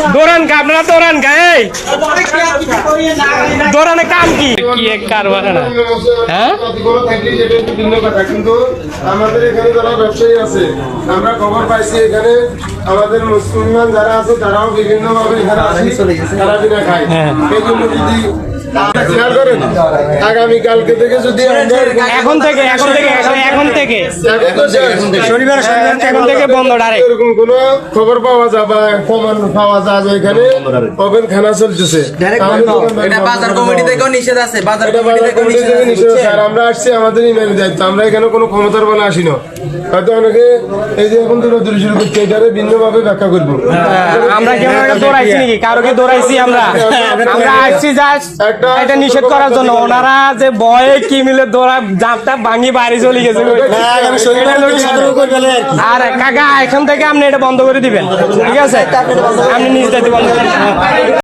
দৌড়ান কা আপনারা দৌড়ান কা এই দৌড়ানে কাম কি কি এক কারবার না হ্যাঁ কিন্তু আমাদের এখানে যারা ব্যবসায়ী আছে আমরা খবর পাইছি এখানে আমাদের মুসলমান যারা আছে তারাও বিভিন্ন ভাবে এখানে তারা বিনা খায় এই জন্য যদি আগামীকালকে থেকে যদি এখন থেকে শনিবার এখন থেকে বন্ধ ডাইরেক্ট এরকম কোনো খবর পাওয়া যায় বা প্রমাণ পাওয়া যায় যে এখানে ওপেন খানা চলতেছে এটা বাজার কমিটি থেকেও নিষেধ আছে বাজার কমিটি থেকেও নিষেধ আছে আর আমরা আসছি আমাদের ইমেল দায়িত্ব আমরা এখানে কোনো ক্ষমতার বলে আসি না হয়তো অনেকে এই যে এখন দূরদূরি শুরু করছে এটারে ভিন্নভাবে ব্যাখ্যা করবো আমরা কেমন দৌড়াইছি নাকি কারোকে দৌড়াইছি আমরা আসছি জাস্ট এটা নিষেধ করার জন্য ওনারা যে ভয়ে কি মিলে দৌড়া জাপটা ভাঙি বাড়ি চলে গেছে আর কাকা এখান থেকে আপনি এটা বন্ধ করে দিবেন ঠিক আছে আপনি নিজ দায়িত্ব বন্ধ করে দিবেন